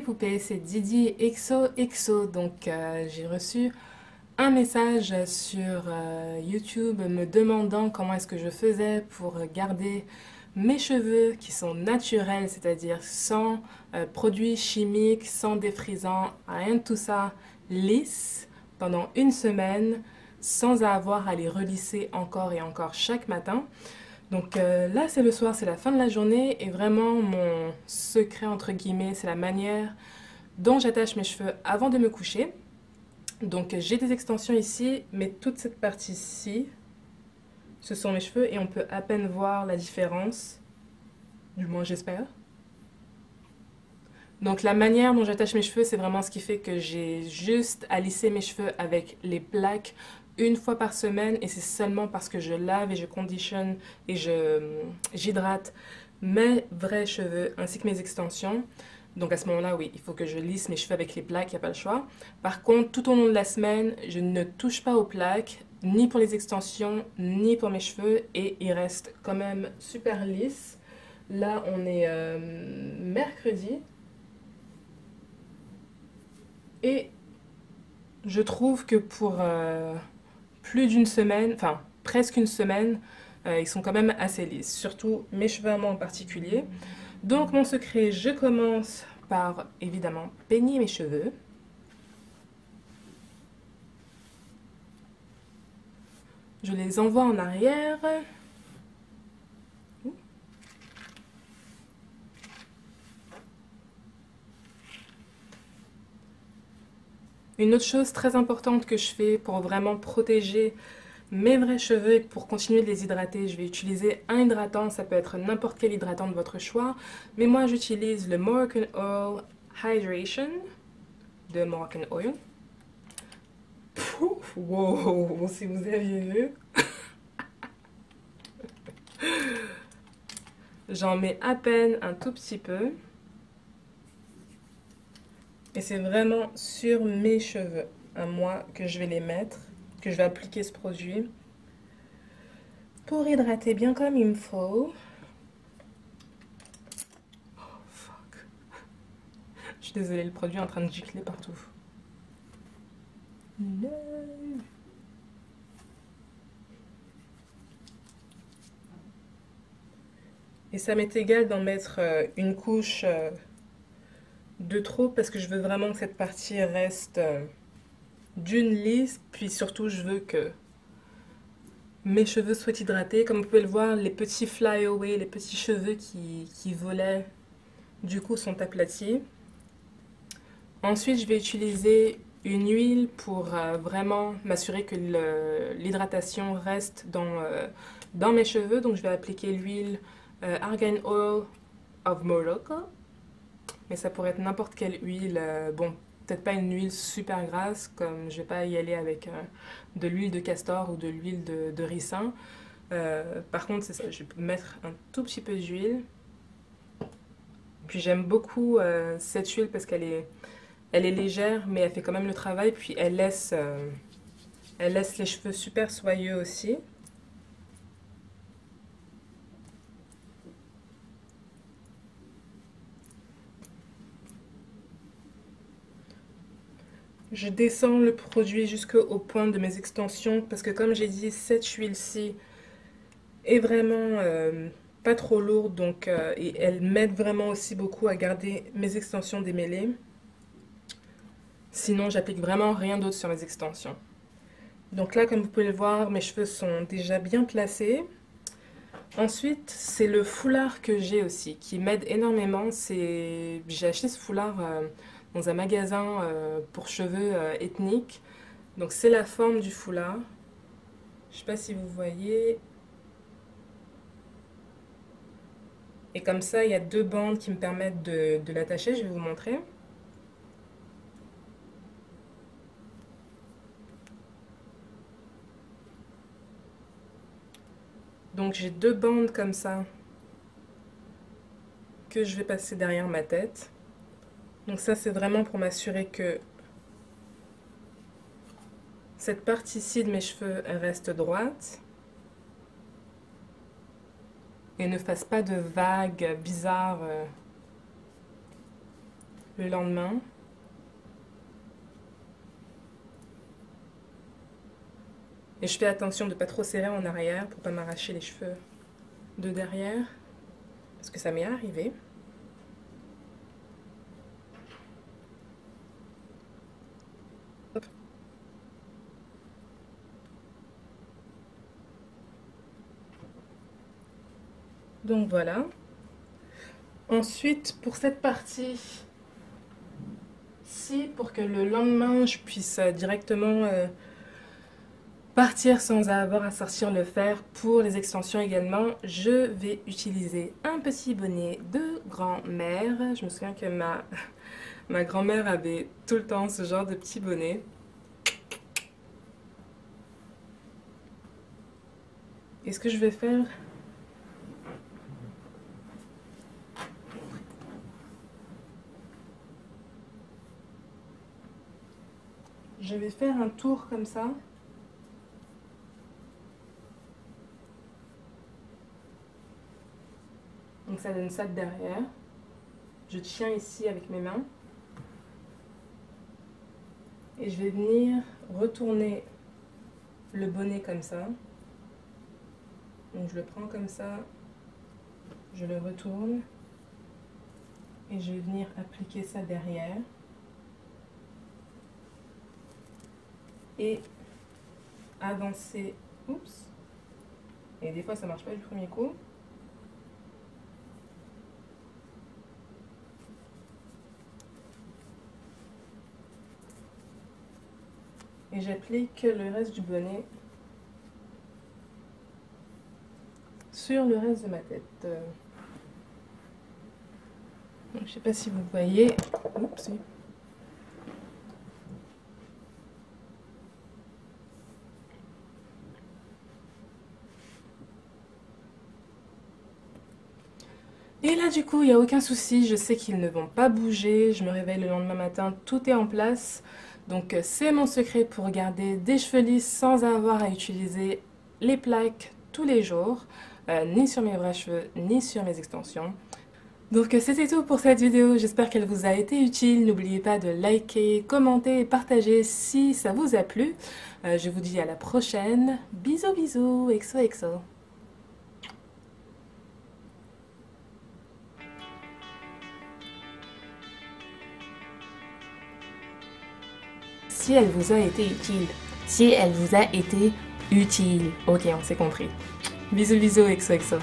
poupées, c'est Didi XOXO. Donc j'ai reçu un message sur YouTube me demandant comment est-ce que je faisais pour garder mes cheveux qui sont naturels, c'est-à-dire sans produits chimiques, sans défrisants, rien de tout ça, lisses pendant une semaine sans avoir à les relisser encore et encore chaque matin. Donc là, c'est le soir, c'est la fin de la journée et vraiment mon secret, entre guillemets, c'est la manière dont j'attache mes cheveux avant de me coucher. Donc j'ai des extensions ici, mais toute cette partie-ci, ce sont mes cheveux et on peut à peine voir la différence, du moins j'espère. Donc la manière dont j'attache mes cheveux, c'est vraiment ce qui fait que j'ai juste à lisser mes cheveux avec les plaques une fois par semaine et c'est seulement parce que je lave et je conditionne et j'hydrate mes vrais cheveux ainsi que mes extensions. Donc à ce moment-là, oui, il faut que je lisse mes cheveux avec les plaques, il n'y a pas le choix. Par contre, tout au long de la semaine, je ne touche pas aux plaques, ni pour les extensions, ni pour mes cheveux et ils restent quand même super lisses. Là, on est mercredi. Et je trouve que pour plus d'une semaine, enfin presque une semaine, ils sont quand même assez lisses, surtout mes cheveux à moi en particulier. Donc mon secret, je commence par évidemment peigner mes cheveux. Je les envoie en arrière. Une autre chose très importante que je fais pour vraiment protéger mes vrais cheveux et pour continuer de les hydrater, je vais utiliser un hydratant, ça peut être n'importe quel hydratant de votre choix, mais moi j'utilise le Moroccan Oil Hydration de Moroccan Oil. Pouf, wow, si vous aviez vu. J'en mets à peine un tout petit peu. Et c'est vraiment sur mes cheveux, à moi, que je vais les mettre, que je vais appliquer ce produit. Pour hydrater bien comme il me faut. Oh, fuck. Je suis désolée, le produit est en train de gicler partout. No. Et ça m'est égal d'en mettre une couche de trop parce que je veux vraiment que cette partie reste d'une lisse. Puis surtout, je veux que mes cheveux soient hydratés. Comme vous pouvez le voir, les petits fly-away, les petits cheveux qui volaient, du coup, sont aplatis. Ensuite, je vais utiliser une huile pour vraiment m'assurer que l'hydratation reste dans mes cheveux. Donc, je vais appliquer l'huile Argan Oil of Morocco. Mais ça pourrait être n'importe quelle huile. Bon, peut-être pas une huile super grasse, comme je vais pas y aller avec de l'huile de castor ou de l'huile de ricin. Par contre, c'est ça, je vais mettre un tout petit peu d'huile. Puis j'aime beaucoup cette huile parce elle est légère, mais elle fait quand même le travail. Puis elle laisse les cheveux super soyeux aussi. Je descends le produit jusqu'au point de mes extensions parce que comme j'ai dit, cette huile-ci est vraiment pas trop lourde donc, et elle m'aide vraiment aussi beaucoup à garder mes extensions démêlées. Sinon, j'applique vraiment rien d'autre sur mes extensions. Donc là, comme vous pouvez le voir, mes cheveux sont déjà bien placés. Ensuite, c'est le foulard que j'ai aussi qui m'aide énormément. J'ai acheté ce foulard dans un magasin pour cheveux ethniques. Donc c'est la forme du foulard. Je sais pas si vous voyez. Et comme ça, il y a deux bandes qui me permettent de l'attacher. Je vais vous montrer. Donc j'ai deux bandes comme ça que je vais passer derrière ma tête. Donc ça, c'est vraiment pour m'assurer que cette partie-ci de mes cheveux reste droite et ne fasse pas de vagues bizarres. le lendemain. Et je fais attention de ne pas trop serrer en arrière pour pas m'arracher les cheveux de derrière, parce que ça m'est arrivé. Donc voilà. Ensuite, pour cette partie-ci, pour que le lendemain, je puisse directement partir sans avoir à sortir le fer pour les extensions également, je vais utiliser un petit bonnet de grand-mère. Je me souviens que ma grand-mère avait tout le temps ce genre de petit bonnet. Et ce que je vais faire... Je vais faire un tour comme ça. Donc ça donne ça de derrière. Je tiens ici avec mes mains. Et je vais venir retourner le bonnet comme ça. Donc je le prends comme ça. Je le retourne. Et je vais venir appliquer ça derrière. Et avancer. Oups. Et des fois ça marche pas du premier coup. Et j'applique le reste du bonnet sur le reste de ma tête. Donc, je sais pas si vous voyez. Oups. Et là du coup il n'y a aucun souci, je sais qu'ils ne vont pas bouger, je me réveille le lendemain matin, tout est en place. Donc c'est mon secret pour garder des cheveux lisses sans avoir à utiliser les plaques tous les jours, ni sur mes vrais cheveux, ni sur mes extensions. Donc c'était tout pour cette vidéo, j'espère qu'elle vous a été utile. N'oubliez pas de liker, commenter et partager si ça vous a plu. Je vous dis à la prochaine, bisous bisous, exo exo. Si elle vous a été utile. Si elle vous a été utile. Ok, on s'est compris. Bisous bisous, exo exo.